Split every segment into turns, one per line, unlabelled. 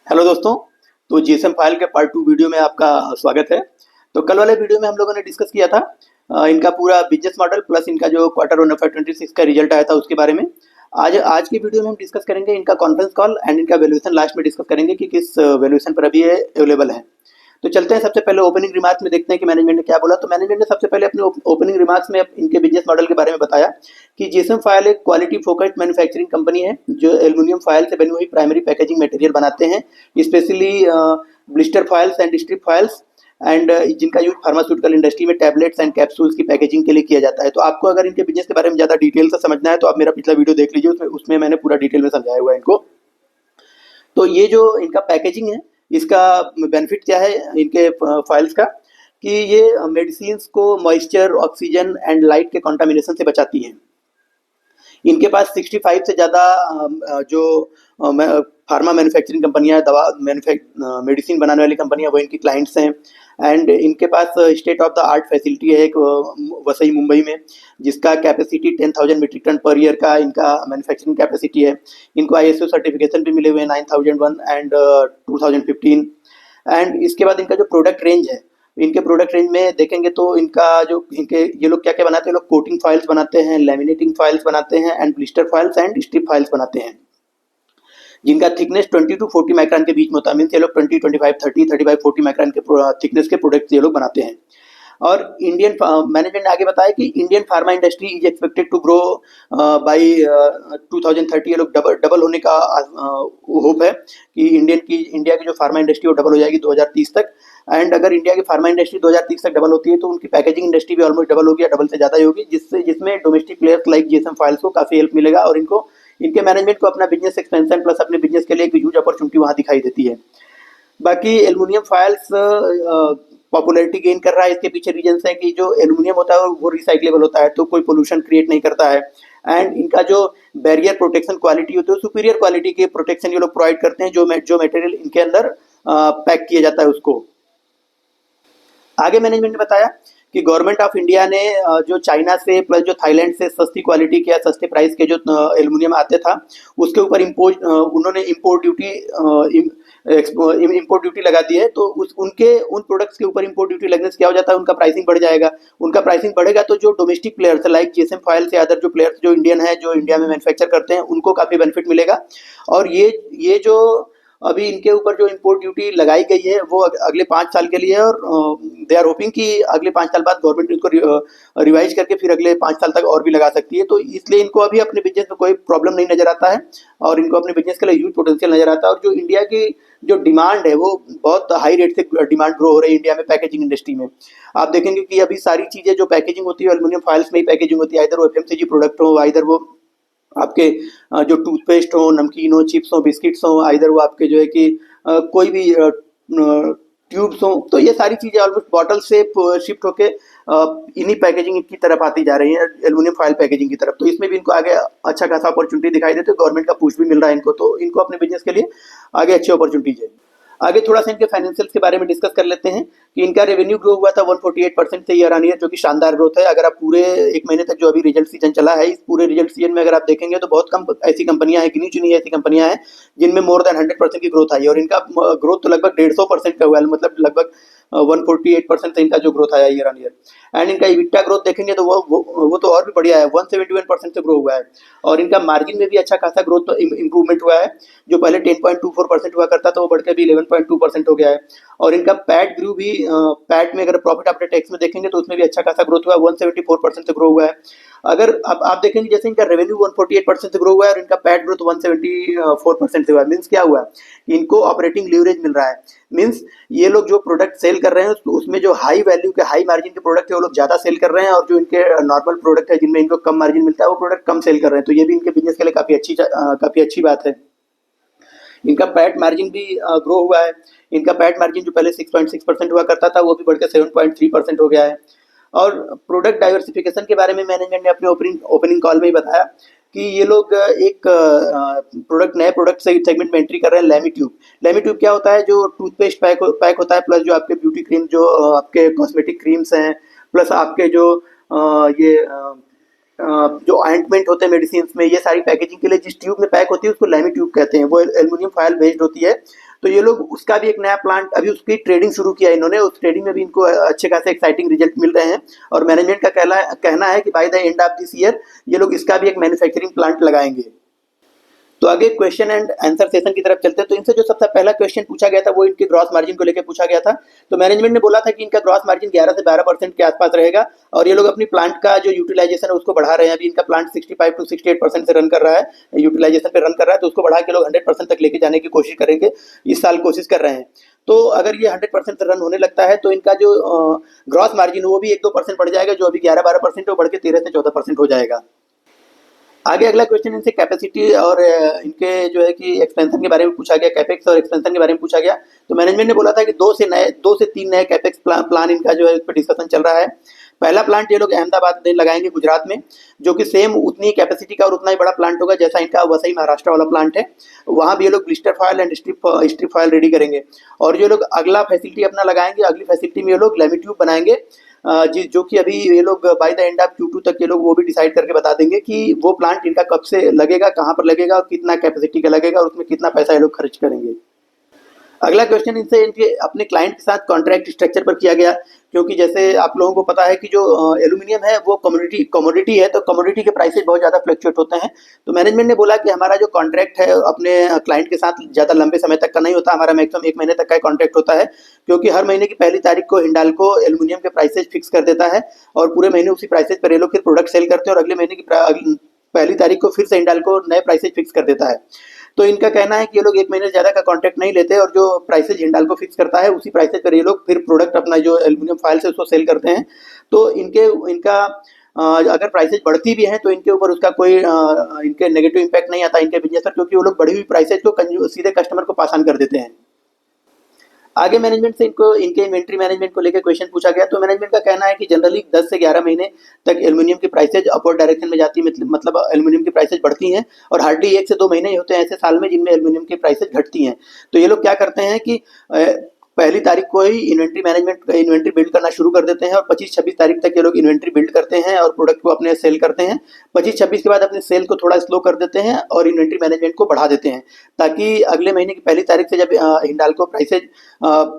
Hello दोस्तों। तो GSM file के पार्ट 2 वीडियो में आपका स्वागत है। तो कल वाले वीडियो में हम लोगों ने डिस्कस किया था इनका पूरा बिजनेस मॉडल प्लस इनका जो क्वार्टर 1 ऑफ 26 का रिजल्ट आया था उसके बारे में। आज की वीडियो में हम डिस्कस करेंगे इनका कॉन्फ्रेंस कॉल एंड इनका वैल्यूएशन लास्ट में डिस्कस करेंगे कि किस वैल्यूएशन पर अभी ये अवेलेबल है। तो चलते हैं सबसे पहले ओपनिंग रिमार्क्स में देखते हैं कि मैनेजमेंट ने क्या बोला। तो मैनेजमेंट ने सबसे पहले अपने ओपनिंग रिमार्क्स में इनके बिजनेस मॉडल के बारे में बताया कि जीएसएम फाइल एक क्वालिटी फोकस्ड मैन्युफैक्चरिंग कंपनी है जो एल्युमिनियम फाइल से बनी हुई प्राइमरी पैकेजिंग मटेरियल बनाते हैं, specially blister files and strip files and जिनका यूज फार्मास्यूटिकल इंडस्ट्री में टैबलेट्स एंड कैप्सूल्स की पैकेजिंग के लिए किया जाता है। तो आपको अगर इनके बिजनेस के बारे में ज़्यादा डिटेल से समझना है तो आप मेरा पिछला वीडियो देख लीजिए, उसमें मैंने पूरा डिटेल में समझाया हुआ है इनको। तो ये जो इनका पैकेजिंग है इसका बेनिफिट क्या है इनके फाइल्स का कि ये मेडिसिन को मॉइस्चर, ऑक्सीजन एंड लाइट के कंटामिनेशन से बचाती हैं। इनके पास 65 से ज़्यादा जो फार्मा मैन्युफैक्चरिंग कंपनियां, दवा मेडिसिन बनाने वाली कंपनियां वो इनकी क्लाइंट्स हैं। एंड इनके पास state of the art facility है एक वसई मुंबई में, जिसका capacity 10,000 metric ton per year का इनका मैन्युफैक्चरिंग कैपेसिटी है। इनको आईएसओ सर्टिफिकेशन भी मिले हुए हैं 9001 एंड 2015। एंड इसके बाद इनका जो प्रोडक्ट रेंज है, इनके प्रोडक्ट रेंज में देखेंगे तो इनका जो इनके ये लोग क्या क्या बनाते हैं, लोग कोटिंग फाइल्स बनाते हैं, लेमिनेटिंग फाइल्स बनाते हैं and blister files and strip files बनाते हैं, जिनका थिकनेस 20 टू 40 माइक्रोन के बीच में होता है। मीन्स ये लोग 20, 25, 30, 35, 40 माइक्रोन के थिकनेस के प्रोडक्ट्स ये लोग बनाते हैं। और इंडियन मैनेजमेंट ने आगे बताया कि Indian pharma industry is expected to grow by 2030। ये लोग डबल होने का होप है कि इंडिया की जो फार्मा इंडस्ट्री वो डबल हो जाएगी 2030 तक। एंड अगर इंडिया की फार्मा इंडस्ट्री 2030 तक डबल होती है तो उनकी पैकेजिंग इंडस्ट्री भी ऑलमोस्ट डबल होगी या डबल से ज़्यादा ही होगी, जिसमें domestic players like GSM files को काफ़ी हेल्प मिलेगा और इनके मैनेजमेंट को अपना बिजनेस एक्सपेंशन प्लस अपने बिजनेस के लिए एक ह्यूज अपॉर्चुनिटी वहाँ दिखाई देती है। बाकी एल्युमिनियम फाइल्स पॉपुलैरिटी गेन कर रहा है, इसके पीछे रीजन है कि जो एल्युमिनियम होता है वो रिसाइक्लेबल होता है, तो कोई पोल्यूशन क्रिएट नहीं करता है। एंड इनका जो बैरियर प्रोटेक्शन क्वालिटी होती है, सुपीरियर क्वालिटी के प्रोटेक्शन ये लोग प्रोवाइड करते हैं जो मटेरियल इनके अंदर पैक किया जाता है उसको। आगे मैनेजमेंट ने बताया कि गवर्नमेंट ऑफ इंडिया ने जो चाइना से प्लस जो थाईलैंड से सस्ती क्वालिटी के या सस्ते प्राइस के जो एल्युमिनियम आते था उसके ऊपर उन्होंने इम्पोर्ट ड्यूटी लगा दी है। तो उन प्रोडक्ट्स के ऊपर इम्पोर्ट ड्यूटी लगने से क्या हो जाता है, उनका प्राइसिंग बढ़ जाएगा। उनका प्राइसिंग बढ़ेगा तो जो domestic players like GSM file से अदर जो प्लेयर्स जो इंडियन है जो इंडिया में मैन्युफैक्चर करते हैं उनको काफ़ी बेनिफिट मिलेगा। और ये जो अभी इनके ऊपर जो इम्पोर्ट ड्यूटी लगाई गई है वो अगले 5 साल के लिए है और दे आर होपिंग कि अगले 5 साल बाद गवर्नमेंट इसको रिवाइज करके फिर अगले 5 साल तक और भी लगा सकती है। तो इसलिए इनको अभी अपने बिजनेस में कोई प्रॉब्लम नहीं नजर आता है और इनको अपने बिजनेस के लिए ह्यूज पोटेंशियल नजर आता है। और जो इंडिया की जो डिमांड है वो बहुत हाई रेट से डिमांड ग्रो हो रही है इंडिया में पैकेजिंग इंडस्ट्री में। आप देखेंगे कि अभी सारी चीज़ें जो पैकेजिंग होती है एल्युमिनियम फाइल्स में ही पैकेजिंग होती है, इधर वो एफएमसीजी प्रोडक्ट हो, इधर वो आपके जो टूथपेस्ट हो, नमकीन हो, चिप्स हो, बिस्किट्स हो, इधर वो आपके जो है कि कोई भी ट्यूब्स हो, तो ये सारी चीज़ें ऑलमोस्ट बॉटल से शिफ्ट होके इन्हीं पैकेजिंग की तरफ आती जा रही है, एल्युमिनियम फॉइल पैकेजिंग की तरफ। तो इसमें भी इनको आगे अच्छा खासा अपॉर्चुनिटी दिखाई देती है, गवर्नमेंट का पुश भी मिल रहा है इनको, तो इनको अपने बिजनेस के लिए आगे अच्छी अपॉर्चुनिटीज है। आगे थोड़ा सा इनके फाइनेंशियल्स के बारे में डिस्कस कर लेते हैं कि इनका रेवेन्यू ग्रो हुआ था 148% से ईयर ऑन ईयर, जो कि शानदार ग्रोथ है। अगर आप पूरे 1 महीने तक जो अभी रिजल्ट सीजन चला है, इस पूरे रिजल्ट सीजन में अगर आप देखेंगे तो बहुत कम ऐसी कंपनियां हैं, गिनी चुनी ऐसी कंपनियां हैं जिनमें मोर देन 100% की ग्रोथ आई है। और इनका ग्रोथ तो लगभग 150% का हुआ है, मतलब लगभग 148% से इनका जो ग्रोथ आया ईयर ऑन ईयर। एंड इनका इबिटा ग्रोथ देखेंगे तो वो तो और भी बढ़िया है, 171% से ग्रो हुआ है। और इनका मार्जिन में भी अच्छा खासा ग्रोथ इंप्रूवमेंट हुआ है, जो पहले 10.24% हुआ करता था वो बढ़कर भी 11.2% हो गया है। और इनका पैट ग्रू भी, पैट में अगर प्रॉफिट आफ्टर टैक्स में देखेंगे तो उसमें भी अच्छा खासा ग्रोथ हुआ है, 174% से ग्रो हुआ है। अगर अब आप देखेंगे जैसे इनका रेवेन्यू 148% से ग्रो हुआ है और इनका पैट ग्रोथ 174% से हुआ है, मीन्स क्या हुआ है, इनको ऑपरेटिंग लीवरेज मिल रहा है। मीन्स ये लोग जो प्रोडक्ट सेल कर रहे हैं उसमें जो हाई वैल्यू के हाई मार्जिन के प्रोडक्ट है वो लोग ज़्यादा सेल कर रहे हैं, और जो इनके नॉर्मल प्रोडक्ट है जिनमें इनको कम मार्जिन मिलता है वो प्रोडक्ट कम सेल कर रहे हैं। तो ये भी इनके बिजनेस के लिए काफ़ी अच्छी बात है। इनका पैट मार्जिन भी ग्रो हुआ है। इनका पैट मार्जिन जो पहले 6.6% हुआ करता था वो भी बढ़कर 7.3% हो गया है। और प्रोडक्ट डाइवर्सिफिकेशन के बारे में मैनेजमेंट ने अपने ओपनिंग कॉल में ही बताया कि ये लोग एक नए प्रोडक्ट से सेगमेंट में एंट्री कर रहे हैं, लेमी ट्यूब। लेमी ट्यूब क्या होता है, जो टूथपेस्ट पैक होता है, प्लस जो आपके ब्यूटी क्रीम, जो आपके कॉस्मेटिक क्रीम्स हैं, प्लस आपके जो ये जो ऑइंटमेंट होते हैं मेडिसिन में, ये सारी पैकेजिंग के लिए जिस ट्यूब में पैक होती है उसको लेमी ट्यूब कहते हैं। वो एल्युमिनियम फॉयल बेस्ड होती है। तो तो ये लोग उसका भी एक नया प्लांट, अभी उसकी ट्रेडिंग शुरू किया इन्होंने, उस ट्रेडिंग में भी इनको अच्छे खासे एक्साइटिंग रिजल्ट मिल रहे हैं। और मैनेजमेंट का कहना है कि by the end of this year ये लोग इसका भी एक मैन्युफैक्चरिंग प्लांट लगाएंगे। तो आगे क्वेश्चन एंड आंसर सेशन की तरफ चलते हैं। तो इनसे जो सबसे पहला क्वेश्चन पूछा गया था वो इनके ग्रॉस मार्जिन को लेकर पूछा गया था। तो मैनेजमेंट ने बोला था कि इनका ग्रॉस मार्जिन 11 से 12% के आसपास रहेगा और ये लोग अपनी प्लांट का जो यूटिलाइजेशन है उसको बढ़ा रहे हैं। अभी इनका प्लांट 65 to 68% से रन कर रहा है, यूटिलाइजेशन पे रन कर रहा है, तो उसको बढ़ा के लोग 100% तक लेके जाने की कोशिश करेंगे, इस साल कोशिश कर रहे हैं। तो अगर ये 100% रन होने लगता है तो इनका जो ग्रॉस मार्जिन वो भी 1-2% बढ़ जाएगा, जो अभी 11-12% है वो बढ़ के 13 से 14% हो जाएगा। आगे अगला क्वेश्चन इनसे कैपेसिटी और इनके जो है कि एक्सपेंशन के बारे में पूछा गया, कैपेक्स और एक्सपेंशन के बारे में पूछा गया। तो मैनेजमेंट ने बोला था कि 2 से 3 नए कैपेक्स प्लान इनका जो है इस पर डिस्कशन चल रहा है। पहला प्लांट ये लोग अहमदाबाद में लगाएंगे, गुजरात में, जो कि सेम उतनी कैपेसिटी का और उतना ही बड़ा प्लांट होगा जैसा इनका वसई महाराष्ट्र वाला प्लांट है। वहाँ भी ये लोग blister foil and strip foil ready करेंगे। और जो लोग अगला फैसिलिटी अपना लगाएंगे, अगली फैसिलिटी में ये लोग लेमी ट्यूब बनाएंगे, जो कि अभी ये लोग by the end of Q2 तक ये लोग वो भी डिसाइड करके बता देंगे कि वो प्लांट इनका कब से लगेगा, कहाँ पर लगेगा और कितना कैपेसिटी का लगेगा और उसमें कितना पैसा ये लोग खर्च करेंगे। अगला क्वेश्चन इनसे इनके अपने क्लाइंट के साथ कॉन्ट्रैक्ट स्ट्रक्चर पर किया गया, क्योंकि जैसे आप लोगों को पता है कि जो एल्यूमिनियम है वो कमोडिटी है, तो कमोडिटी के प्राइसेस बहुत ज़्यादा फ्लक्चुएट होते हैं। तो मैनेजमेंट ने बोला कि हमारा जो कॉन्ट्रैक्ट है अपने क्लाइंट के साथ ज़्यादा लंबे समय तक का नहीं होता, हमारा मैक्सिमम 1 महीने तक का कॉन्ट्रैक्ट होता है, क्योंकि हर महीने की पहली तारीख को हिंडाल्को एल्यूमिनियम के प्राइसेस फिक्स कर देता है और पूरे महीने उसी प्राइसेस पर ये लोग फिर प्रोडक्ट सेल करते हैं और अगले महीने की पहली तारीख को फिर से हिंडाल्को नए प्राइसेस फिक्स कर देता है। तो इनका कहना है कि ये लोग 1 महीने से ज़्यादा का कॉन्ट्रैक्ट नहीं लेते और जो प्राइसेज हिंडाल्को फिक्स करता है उसी प्राइसेज पर ये लोग फिर प्रोडक्ट अपना जो एल्यूमिनियम फॉयल से उसको सेल करते हैं। तो इनका अगर प्राइसेज बढ़ती भी हैं तो इनके ऊपर उसका कोई इनके नेगेटिव इम्पैक्ट नहीं आता इनके बिजनेस पर, क्योंकि वो लोग बढ़ी हुई प्राइसेज को सीधे कस्टमर को पास ऑन कर देते हैं। आगे मैनेजमेंट से इनके इन्वेंट्री मैनेजमेंट को लेकर क्वेश्चन पूछा गया। तो मैनेजमेंट का कहना है कि जनरली 10 से 11 महीने तक एल्यूमिनियम की प्राइसेज अपवर्ड डायरेक्शन में जाती है, मतलब एल्यूमिनियम की प्राइसेज बढ़ती हैं और हार्डली 1 से 2 महीने ही होते हैं ऐसे साल में जिनमें एल्यूमिनियम की प्राइसेज घटती हैं। तो ये लोग क्या करते हैं कि पहली तारीख को ही इन्वेंट्री बिल्ड करना शुरू कर देते हैं और 25-26 तारीख तक ये लोग इन्वेंट्री बिल्ड करते हैं और प्रोडक्ट को अपने सेल करते हैं। 25-26 के बाद अपने सेल को थोड़ा स्लो कर देते हैं और इन्वेंट्री मैनेजमेंट को बढ़ा देते हैं, ताकि अगले महीने की पहली तारीख से जब हिंडाल्को प्राइसेज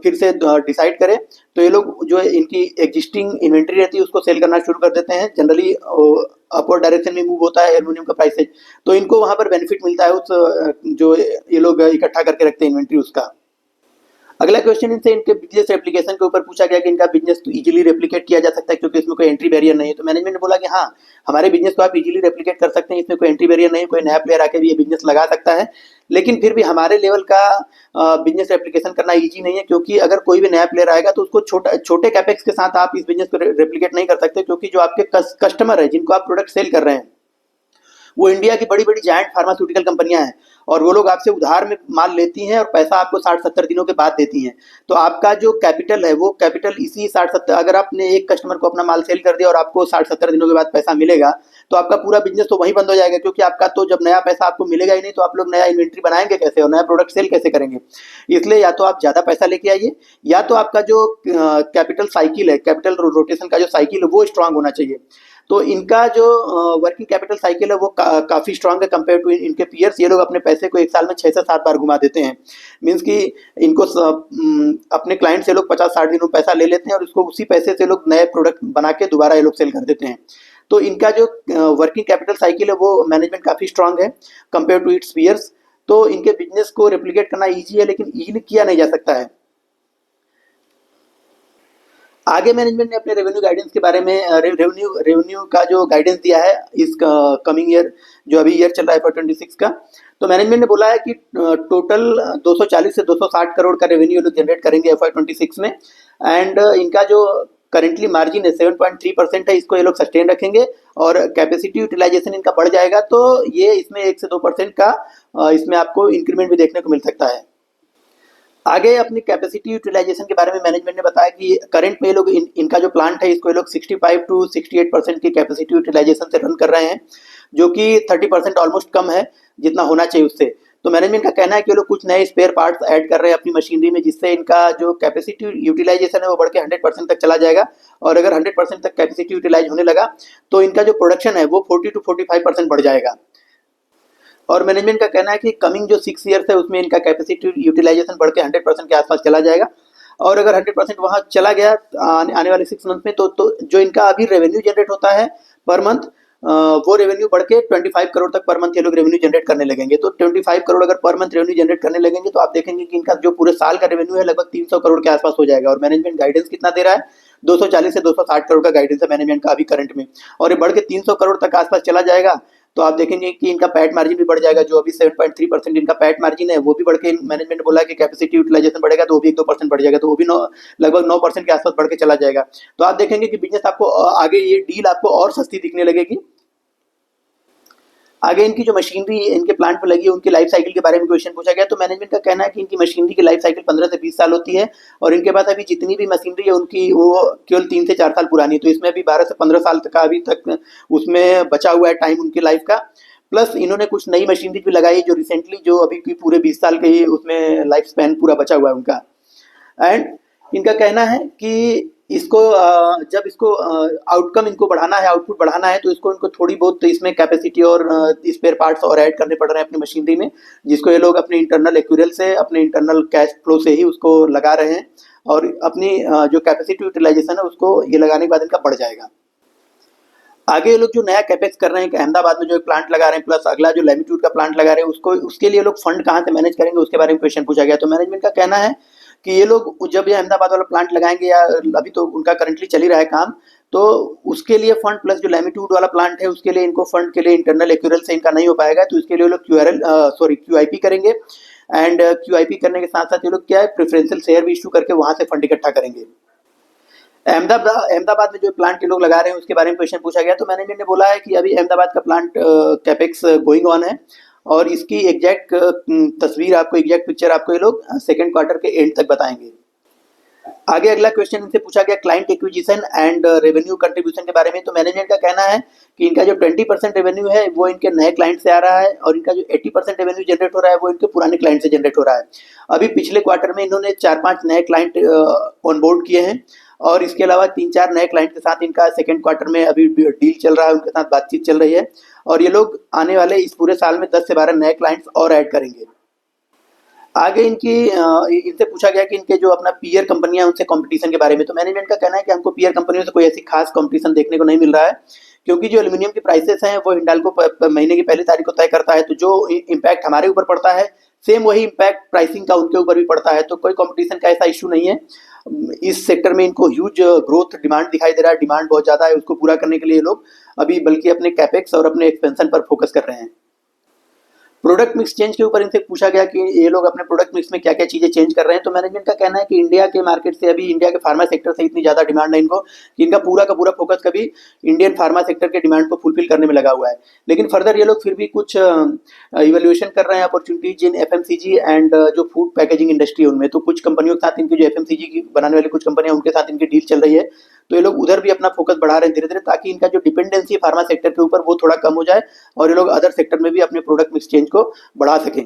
फिर से डिसाइड करे तो ये लोग जो इनकी एग्जिस्टिंग इन्वेंट्री रहती है उसको सेल करना शुरू कर देते हैं। जनरली अपवर्ड डायरेक्शन में मूव होता है एल्यूमिनियम का प्राइसेज, तो इनको वहाँ पर बेनिफिट मिलता है उस जो ये लोग इकट्ठा करके रखते हैं इन्वेंट्री उसका। अगला क्वेश्चन इनसे इनके बिजनेस एप्लीकेशन के ऊपर पूछा गया कि इनका बिजनेस तो इजीली रेप्लिकेट किया जा सकता है क्योंकि इसमें कोई एंट्री बैरियर नहीं है। तो मैनेजमेंट ने बोला कि हाँ, हमारे बिजनेस को आप इजीली रेप्लिकेट कर सकते हैं, इसमें कोई एंट्री बैरियर नहीं है, कोई नया प्लेयर आके भी ये बिजनेस लगा सकता है, लेकिन फिर भी हमारे लेवल का बिजनेस रेप्लिकेशन करना ईजी नहीं है, क्योंकि अगर कोई भी नया प्लेयर आएगा तो उसको छोटे कैपेक्स के साथ आप इस बिजनेस को रेप्लिकेट नहीं कर सकते, क्योंकि जो आपके कस्टमर है जिनको आप प्रोडक्ट सेल कर रहे हैं वो इंडिया की बड़ी बड़ी जायंट फार्मास्यूटिकल कंपनियां हैं और वो लोग आपसे उधार में माल लेती हैं और पैसा आपको 60-70 दिनों के बाद देती हैं। तो आपका जो कैपिटल है वो कैपिटल इसी 60-70, अगर आपने एक कस्टमर को अपना माल सेल कर दिया और आपको 60-70 दिनों के बाद पैसा मिलेगा तो आपका पूरा बिजनेस तो वहीं बंद हो जाएगा, क्योंकि आपका तो जब नया पैसा आपको मिलेगा ही नहीं तो आप लोग नया इन्वेंट्री बनाएंगे कैसे और नया प्रोडक्ट सेल कैसे करेंगे। इसलिए या तो आप ज़्यादा पैसा लेके आइए या तो आपका जो कैपिटल साइकिल है, कैपिटल रोटेशन का जो साइकिल है वो स्ट्रांग होना चाहिए। तो इनका जो वर्किंग कैपिटल साइकिल है वो काफ़ी स्ट्रांग है कंपेयर टू इनके पीयर्स। ये लोग अपने पैसे को एक साल में 6 से 7 बार घुमा देते हैं, मीन्स कि इनको अपने क्लाइंट से लोग 50-60 दिनों पैसा ले लेते हैं और उसको उसी पैसे से लोग नए प्रोडक्ट बना के दोबारा ये लोग सेल कर देते हैं। तो इनका जो वर्किंग कैपिटल साइकिल है वो मैनेजमेंट काफ़ी स्ट्रांग है कंपेयर टू इट्स पीयर्स। तो इनके बिजनेस को रेप्लिकेट करना ईजी है, लेकिन ईजिली किया नहीं जा सकता है। आगे मैनेजमेंट ने अपने रेवेन्यू गाइडेंस के बारे में रेवेन्यू का जो गाइडेंस दिया है इस कमिंग ईयर, जो अभी ईयर चल रहा है फॉर 26 का। तो मैनेजमेंट ने बोला है कि टोटल 240 से 260 करोड़ का रेवेन्यू लोग जनरेट करेंगे FY26 में, एंड इनका जो करेंटली मार्जिन है 7.3% है, इसको ये लोग सस्टेन रखेंगे और कैपेसिटी यूटिलाइजेशन इनका बढ़ जाएगा तो ये इसमें 1 से 2% का इसमें आपको इंक्रीमेंट भी देखने को मिल सकता है। आगे अपनी कैपेसिटी यूटिलाइजेशन के बारे में मैनेजमेंट ने बताया कि करंट में ये लोग इनका जो प्लांट है इसको ये लोग 65 to 68% की कैपेसिटी यूटिलाइजेशन से रन कर रहे हैं, जो कि 30% ऑलमोस्ट कम है जितना होना चाहिए उससे। तो मैनेजमेंट का कहना है कि ये लोग कुछ नए स्पेयर पार्ट्स ऐड कर रहे हैं अपनी मशीनरी में, जिससे इनका जो कैपेसिटी यूटिलाइजेशन है वो बढ़ के 100% तक चला जाएगा। और अगर 100% तक कैपेसिटी यूटिलाइज होने लगा तो इनका जो प्रोडक्शन है वो 40 to 45% बढ़ जाएगा। और मैनेजमेंट का कहना है कि कमिंग जो 6 ईयर्स है उसमें इनका कैपेसिटी यूटिलाइजेशन बढ़ के 100% के आसपास चला जाएगा। और अगर 100% वहाँ चला गया आने वाले 6 मंथ में तो जो इनका अभी रेवेन्यू जनरेट होता है पर मंथ, वो रेवेन्यू बढ़ के 25 करोड़ तक पर मंथ ये लोग रेवेन्यू जनरेट करने लगेंगे। तो 25 करोड़ अगर पर मंथ रेवेन्यू जनरेट करने लगेंगे तो आप देखेंगे कि इनका जो पूरे साल का रेवेन्यू है लगभग 300 करोड़ के आसपास हो जाएगा। और मैनेजमेंट गाइडेंस कितना दे रहा है, 240 से 260 करोड़ का गाइडेंस है मैनेजमेंट का अभी करंट में। और ये बढ़ के 300 करोड़ तक आसपास चला जाएगा तो आप देखेंगे कि इनका पैट मार्जिन भी बढ़ जाएगा। जो अभी 7.3% इनका पैट मार्जिन है वो भी बढ़ के, मैनेजमेंट ने बोला है कि कैपेसिटी यूटिलाइजेशन बढ़ेगा तो वो भी 1-2% बढ़ जाएगा, तो वो भी लगभग 9% के आसपास बढ़ के चला जाएगा। तो आप देखेंगे कि बिजनेस आपको आगे ये डील आपको और सस्ती दिखने लगेगी। आगे इनकी जो मशीनरी इनके प्लांट पे लगी है उनकी लाइफ साइकिल के बारे में क्वेश्चन पूछा गया। तो मैनेजमेंट का कहना है कि इनकी मशीनरी की लाइफ साइकिल 15 से 20 साल होती है और इनके पास अभी जितनी भी मशीनरी है उनकी वो केवल 3 से 4 साल पुरानी है। तो इसमें अभी 12 से 15 साल तक का अभी तक उसमें बचा हुआ है टाइम उनकी लाइफ का। प्लस इन्होंने कुछ नई मशीनरी भी लगाई जो रिसेंटली, जो अभी की पूरे 20 साल के ही उसमें लाइफ स्पैन पूरा बचा हुआ है उनका। एंड इनका कहना है कि इसको जब इसको आउटकम इनको बढ़ाना है, आउटपुट बढ़ाना है, तो इनको थोड़ी बहुत तो इसमें कैपेसिटी और स्पेयर पार्ट्स और ऐड करने पड़ रहे हैं अपनी मशीनरी में, जिसको ये लोग अपने इंटरनल एक्यूरेल से, अपने इंटरनल कैश फ्लो से ही उसको लगा रहे हैं। और अपनी जो कैपेसिटी यूटिलाइजेशन है उसको ये लगाने के बाद इनका बढ़ जाएगा। आगे ये लोग जो नया कैपेक्स कर रहे हैं कि अहमदाबाद में जो एक प्लांट लगा रहे हैं, प्लस अगला जो लैमिट्यूड का प्लांट लगा रहे हैं उसको, उसके लिए लोग फंड कहाँ से मैनेज करेंगे उसके बारे में क्वेश्चन पूछा गया। तो मैनेजमेंट का कहना है कि ये लोग जब ये अहमदाबाद वाला प्लांट लगाएंगे, या अभी तो उनका करंटली चल ही रहा है काम, तो उसके लिए फंड, प्लस जो लैमिट्यूड वाला प्लांट है उसके लिए इनको फंड के लिए इंटरनल एक्यूरेल से इनका नहीं हो पाएगा, तो इसके लिए ये लोग QIP करेंगे। एंड QIP करने के साथ साथ ये लोग क्या है, प्रेफरेंशियल शेयर भी इशू करके वहां से फंड इकट्ठा करेंगे। अहमदाबाद में जो प्लांट के लोग लगा रहे हैं उसके बारे में क्वेश्चन पूछा गया। तो मैनेजमेंट ने बोला है कि अभी अहमदाबाद का प्लांट कैपेक्स गोइंग ऑन है और इसकी एग्जैक्ट तस्वीर आपको, एग्जैक्ट पिक्चर आपको ये लोग सेकंड क्वार्टर के एंड तक बताएंगे। आगे अगला क्वेश्चन इनसे पूछा गया client acquisition and revenue contribution के बारे में। तो मैनेजमेंट का कहना है कि इनका जो 20% रेवेन्यू है वो इनके नए क्लाइंट से आ रहा है और इनका जो 80% रेवेन्यू जनरेट हो रहा है वो इनके पुराने क्लाइंट से जनरेट हो रहा है। अभी पिछले क्वार्टर में इन्होंने 4-5 नए क्लाइंट ऑन बोर्ड किए हैं और इसके अलावा 3-4 नए क्लाइंट के साथ इनका सेकंड क्वार्टर में अभी डील चल रहा है, उनके साथ बातचीत चल रही है। और ये लोग आने वाले इस पूरे साल में 10 से 12 नए क्लाइंट्स और ऐड करेंगे। आगे इनसे पूछा गया कि इनके जो अपना पीयर कंपनियां हैं उनसे कंपटीशन के बारे में। तो मैनेजमेंट का कहना है कि हमको पीयर कंपनियों से कोई ऐसी खास कंपटीशन देखने को नहीं मिल रहा है, क्योंकि जो एल्यूमिनियम की प्राइसेस हैं वो हिंडाल्को महीने की पहली तारीख को तय करता है। तो जो इम्पैक्ट हमारे ऊपर पड़ता है सेम वही इम्पैक्ट प्राइसिंग का उनके ऊपर भी पड़ता है। तो कोई कंपटीशन का ऐसा इशू नहीं है। इस सेक्टर में इनको ह्यूज ग्रोथ डिमांड दिखाई दे रहा है, डिमांड बहुत ज़्यादा है। उसको पूरा करने के लिए लोग अभी बल्कि अपने कैपेक्स और अपने एक्सपेंशन पर फोकस कर रहे हैं। प्रोडक्ट मिक्स चेंज के ऊपर इनसे पूछा गया कि ये लोग अपने प्रोडक्ट मिक्स में क्या क्या चीज़ें चेंज कर रहे हैं। तो मैनेजमेंट का कहना है कि इंडिया के मार्केट से, अभी इंडिया के फार्मा सेक्टर से इतनी ज़्यादा डिमांड है इनको कि इनका पूरा का पूरा फोकस कभी इंडियन फार्मा सेक्टर के डिमांड को फुलफिल करने में लगा हुआ है। लेकिन फर्दर ये लोग फिर भी कुछ इवेल्युएशन कर रहे हैं अपॉर्चुनिटीज इन FMCG एंड जो फूड पैकेजिंग इंडस्ट्री है उनमें। तो कुछ कंपनियों के साथ इनकी जो FMCG की बनाने वाली कुछ कंपनियां उनके साथ इनकी डील चल रही है। तो ये लोग उधर भी अपना फोकस बढ़ा रहे हैं धीरे धीरे, ताकि इनका जो डिपेंडेंसी फार्मा सेक्टर के ऊपर वो थोड़ा कम हो जाए और ये लोग अदर सेक्टर में भी अपने प्रोडक्ट मिक्स चेंज को बढ़ा सकें।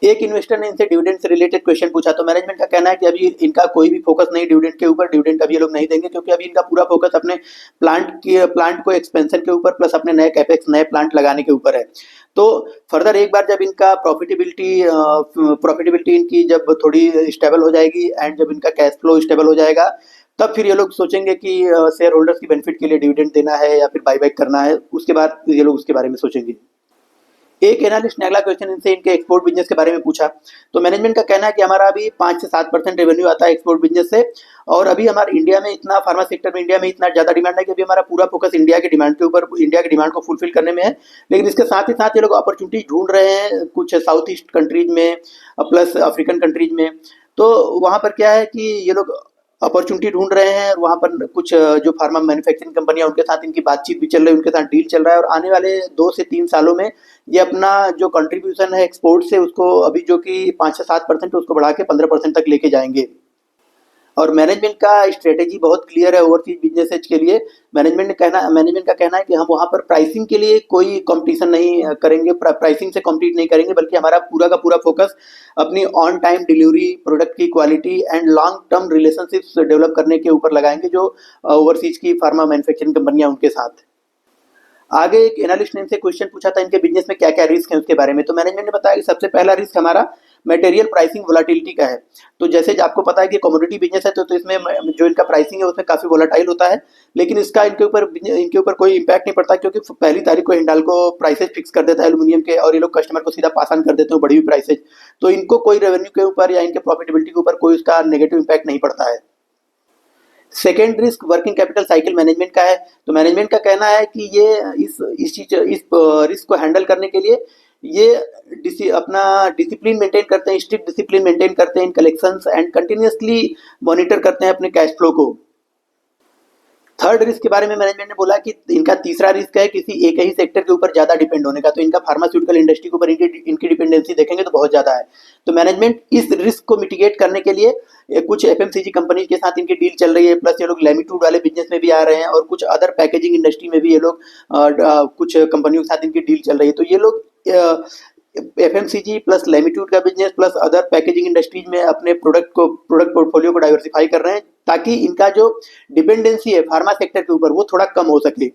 एक इन्वेस्टर ने इनसे डिविडेंड से रिलेटेड क्वेश्चन पूछा। तो मैनेजमेंट का कहना है कि अभी इनका कोई भी फोकस नहीं डिविडेंड के ऊपर, डिविडेंड अभी ये लोग नहीं देंगे, क्योंकि अभी इनका पूरा फोकस अपने प्लांट को एक्सपेंशन के ऊपर प्लस अपने नए कैपेक्स, नए प्लांट लगाने के ऊपर है। तो फर्दर एक बार जब इनका प्रॉफिटेबिलिटी इनकी जब थोड़ी स्टेबल हो जाएगी एंड जब इनका कैश फ्लो स्टेबल हो जाएगा, तब फिर ये लोग सोचेंगे कि शेयर होल्डर्स की बेनिफिट के लिए डिविडेंड देना है या फिर बाईबैक करना है। उसके बाद ये लोग उसके बारे में सोचेंगे। एक एनालिस्ट ने अगला क्वेश्चन इनसे इनके एक्सपोर्ट बिजनेस के बारे में पूछा। तो मैनेजमेंट का कहना है कि हमारा अभी 5 से 7% रेवेन्यू आता है एक्सपोर्ट बिजनेस से, और अभी हमारे इंडिया में इतना, फार्मा सेक्टर में इंडिया में इतना ज़्यादा डिमांड है कि अभी हमारा पूरा फोकस इंडिया के डिमांड के ऊपर, इंडिया की डिमांड को फुलफिल करने में है। लेकिन इसके साथ ही साथ ये लोग अपॉर्चुनिटी ढूंढ रहे हैं कुछ साउथ ईस्ट कंट्रीज में प्लस अफ्रीकन कंट्रीज में। तो वहाँ पर क्या है कि ये लोग अपॉर्चुनिटी ढूंढ रहे हैं और वहाँ पर कुछ जो फार्मा मैन्युफैक्चरिंग कंपनियां उनके साथ इनकी बातचीत भी चल रही है, उनके साथ डील चल रहा है। और आने वाले 2 से 3 सालों में ये अपना जो कंट्रीब्यूशन है एक्सपोर्ट से, उसको अभी जो कि 5 से 7% उसको बढ़ा के 15% तक लेके जाएंगे। और मैनेजमेंट का स्ट्रेटेजी बहुत क्लियर है ओवरसीज बिजनेसेज के लिए। मैनेजमेंट का कहना है कि हम वहाँ पर प्राइसिंग के लिए कोई कंपटीशन नहीं करेंगे, प्राइसिंग से कॉम्पीट नहीं करेंगे, बल्कि हमारा पूरा का पूरा फोकस अपनी ऑन टाइम डिलीवरी, प्रोडक्ट की quality and long term relationships develop करने के ऊपर लगाएंगे, जो ओवरसीज की फार्मा मैन्युफैक्चरिंग कंपनियां उनके साथ। आगे एक एनालिस्ट ने इनसे क्वेश्चन पूछा था इनके बिजनेस में क्या क्या रिस्क है उसके बारे में, तो मैनेजमेंट ने बताया कि सबसे पहला रिस्क हमारा मटेरियल प्राइसिंग वोलाटिलिटी का है। तो जैसे आपको पता है कि कमोडिटी बिजनेस है तो इसमें जो इनका प्राइसिंग है उसमें काफ़ी वोलाटाइल होता है, लेकिन इसका इनके ऊपर कोई इम्पैक्ट नहीं पड़ता, क्योंकि पहली तारीख को हिंडाल्को प्राइसेस फिक्स कर देता है एल्यूमिनियम के, और ये लोग कस्टमर को सीधा पास ऑन कर देते हैं बढ़ी हुई प्राइसेज। तो इनको कोई रेवेन्यू के ऊपर या इनके प्रॉफिटेबिलिटी के ऊपर कोई उसका नेगेटिव इम्पैक्ट नहीं पड़ता है। Second risk working capital cycle management का है। तो मैनेजमेंट का कहना है कि ये इस रिस्क को हैंडल करने के लिए ये अपना डिसिप्लिन मेंटेन करते हैं, स्ट्रिक्ट डिसिप्लिन मेंटेन करते हैं इन कलेक्शंस एंड कंटिन्यूअसली मॉनिटर करते हैं अपने कैश फ्लो को। थर्ड रिस्क के बारे में मैनेजमेंट ने बोला कि इनका तीसरा रिस्क है किसी एक ही सेक्टर के ऊपर ज़्यादा डिपेंड होने का। तो इनका फार्मास्यूटिकल इंडस्ट्री के ऊपर इनकी डिपेंडेंसी देखेंगे तो बहुत ज़्यादा है। तो मैनेजमेंट इस रिस्क को मिटिगेट करने के लिए कुछ एफएमसीजी कंपनी के साथ इनकी डील चल रही है, प्लस ये लोग लैमिट्यूड वाले बिजनेस में भी आ रहे हैं, और कुछ अदर पैकेजिंग इंडस्ट्री में भी ये लोग कुछ कंपनियों के साथ इनकी डील चल रही है। तो ये लोग एफएमसीजी प्लस लैमिट्यूड का business plus other packaging industries में अपने प्रोडक्ट पोर्टफोलियो को डाइवर्सिफाई कर रहे हैं, ताकि इनका जो डिपेंडेंसी है फार्मा सेक्टर के ऊपर वो थोड़ा कम हो सके।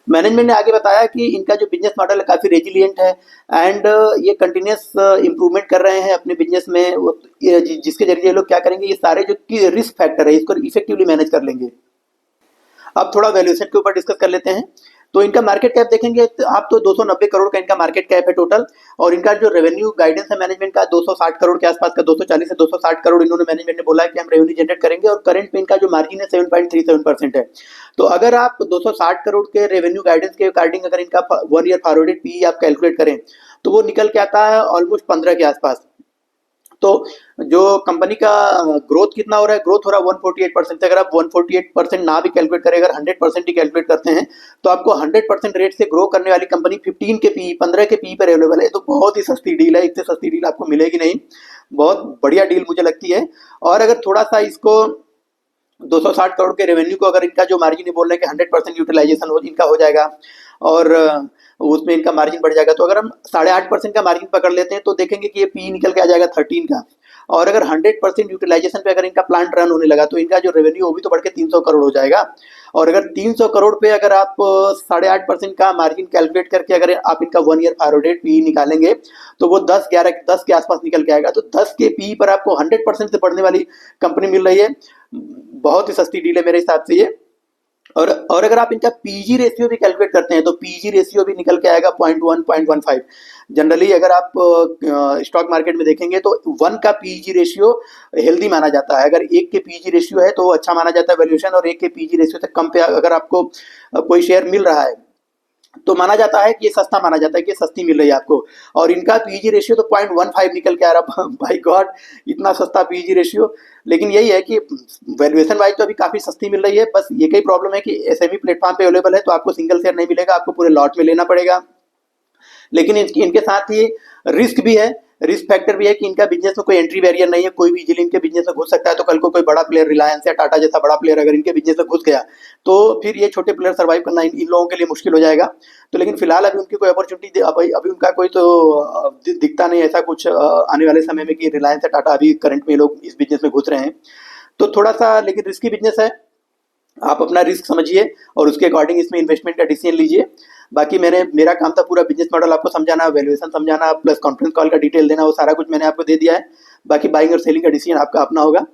मैनेजमेंट ने आगे बताया कि इनका जो बिजनेस मॉडल है काफ़ी रेजिलिएंट है, एंड ये कंटिन्यूस इंप्रूवमेंट कर रहे हैं अपने बिजनेस में, जिसके जरिए ये लोग क्या करेंगे, ये सारे जो रिस्क फैक्टर है इसको इफेक्टिवली मैनेज कर लेंगे। अब थोड़ा वैल्यूएशन के ऊपर डिस्कस कर लेते हैं। तो इनका मार्केट कैप देखेंगे तो आप तो 290 करोड़ का इनका मार्केट कैप है टोटल, और इनका जो रेवेन्यू गाइडेंस है मैनेजमेंट का 260 करोड़ के आसपास का, 240 से 260 करोड़ इन्होंने मैनेजमेंट ने बोला है कि हम रेवेन्यू जनरेट करेंगे, और करंट में इनका जो मार्जिन है 7.37% है। तो अगर आप 260 करोड़ के रेवेन्यू गाइडेंस के अकॉर्डिंग अगर इनका 1 ईयर फॉरवर्डेड पी आप कैलकुलेट करें तो वो निकल के आता है ऑलमोस्ट 15 के आसपास। तो जो कंपनी का ग्रोथ कितना हो रहा है, ग्रोथ हो रहा है 148%। अगर आप 148% ना भी कैलकुलेट करें, अगर 100% ही कैलकुलेट करते हैं तो आपको 100% रेट से ग्रो करने वाली कंपनी 15 के पी 15 के पी पर अवेलेबल है। तो बहुत ही सस्ती डील है, इससे सस्ती डील आपको मिलेगी नहीं, बहुत बढ़िया डील मुझे लगती है। और अगर थोड़ा सा इसको 260 करोड़ के रेवेन्यू को अगर इनका जो मार्जिन बोल रहे हैं कि 100% यूटिलाइजेशन इनका हो जाएगा और उसमें इनका मार्जिन बढ़ जाएगा, तो अगर हम 8.5% का मार्जिन पकड़ लेते हैं तो देखेंगे कि ये पी निकल के आ जाएगा 13 का। और अगर 100% यूटिलाइजेशन पे अगर इनका प्लांट रन होने लगा तो इनका जो रेवेन्यू वो भी तो बढ़ के 300 करोड़ हो जाएगा। और अगर 300 करोड़ पे अगर आप 8.5% का मार्जिन कैलकुलेट करके अगर आप इनका 1 ईयर फॉरवर्डेड पी निकालेंगे तो वो 10 के आसपास निकल के आएगा। तो 10 के पी पर आपको 100% से बढ़ने वाली कंपनी मिल रही है, बहुत ही सस्ती डील है मेरे हिसाब से ये। और अगर आप इनका पीजी रेशियो भी कैलकुलेट करते हैं तो पीजी रेशियो भी निकल के आएगा 0.1 0.15। जनरली अगर आप स्टॉक मार्केट में देखेंगे तो 1 का पीजी रेशियो हेल्दी माना जाता है, अगर 1 के पीजी रेशियो है तो अच्छा माना जाता है वैल्यूएशन, और 1 के पीजी रेशियो से कम पे अगर आपको कोई शेयर मिल रहा है तो माना जाता है कि ये सस्ता माना जाता है कि ये सस्ती मिल रही है आपको। और इनका पीजी रेशियो तो 0.15 निकल के आ रहा, भाई गॉड इतना सस्ता पीजी रेशियो। लेकिन यही है कि वैल्यूएशन वाइज तो अभी काफ़ी सस्ती मिल रही है, बस ये कई प्रॉब्लम है कि एसएमई प्लेटफॉर्म पे अवेलेबल है तो आपको सिंगल शेयर नहीं मिलेगा, आपको पूरे लॉट में लेना पड़ेगा। लेकिन इनके साथ ये रिस्क भी है, रिस्क फैक्टर भी है कि इनका बिजनेस में कोई एंट्री बैरियर नहीं है, कोई भी इजीली इनके बिजनेस में घुस सकता है। तो कल को कोई बड़ा प्लेयर रिलायंस या टाटा जैसा बड़ा प्लेयर अगर इनके बिजनेस में घुस गया तो फिर ये छोटे प्लेयर सर्वाइव करना इन लोगों के लिए मुश्किल हो जाएगा। तो लेकिन फिलहाल अभी उनकी कोई अपॉर्चुनिटी अभी उनका कोई तो दिखता नहीं ऐसा कुछ आने वाले समय में कि रिलायंस या टाटा अभी करंट में लोग इस बिजनेस में घुस रहे हैं। तो थोड़ा सा लेकिन रिस्की बिजनेस है, आप अपना रिस्क समझिए और उसके अकॉर्डिंग इसमें इन्वेस्टमेंट का डिसीजन लीजिए। बाकी मेरा काम था पूरा बिजनेस मॉडल आपको समझाना, वैल्यूएशन समझाना, प्लस कॉन्फ्रेंस कॉल का डिटेल देना, वो सारा कुछ मैंने आपको दे दिया है। बाकी बाइंग और सेलिंग का डिसीजन आपका अपना होगा।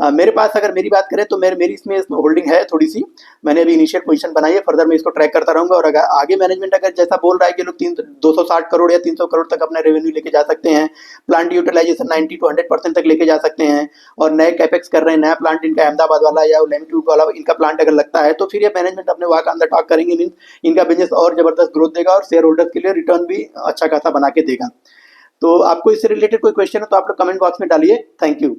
मेरे पास अगर मेरी बात करें तो मेरी इसमें होल्डिंग है थोड़ी सी, मैंने अभी इनिशियल पोजीशन बनाई है, फर्दर मैं इसको ट्रैक करता रहूंगा। और अगर आगे मैनेजमेंट अगर जैसा बोल रहा है कि लोग 260 करोड़ या 300 करोड़ तक अपना रेवेन्यू लेके जा सकते हैं, प्लांट यूटिलाइजेशन 90 to 100% तक लेके जा सकते हैं, और नए कैपेक्स कर रहे हैं, नया प्लांट इनका अहमदाबाद वाला या लैमिट्यूड वाला इनका प्लांट अगर लगता है तो फिर ये मैनेजमेंट अपने वॉक ऑन द टॉक करेंगे, मीन इनका बिजनेस और जबरदस्त ग्रोथ देगा और शेयर होल्डर्स के लिए रिटर्न भी अच्छा खासा बना के देगा। तो आपको इससे रिलेटेड कोई क्वेश्चन है तो आप लोग कमेंट बॉक्स में डालिए। Thank you.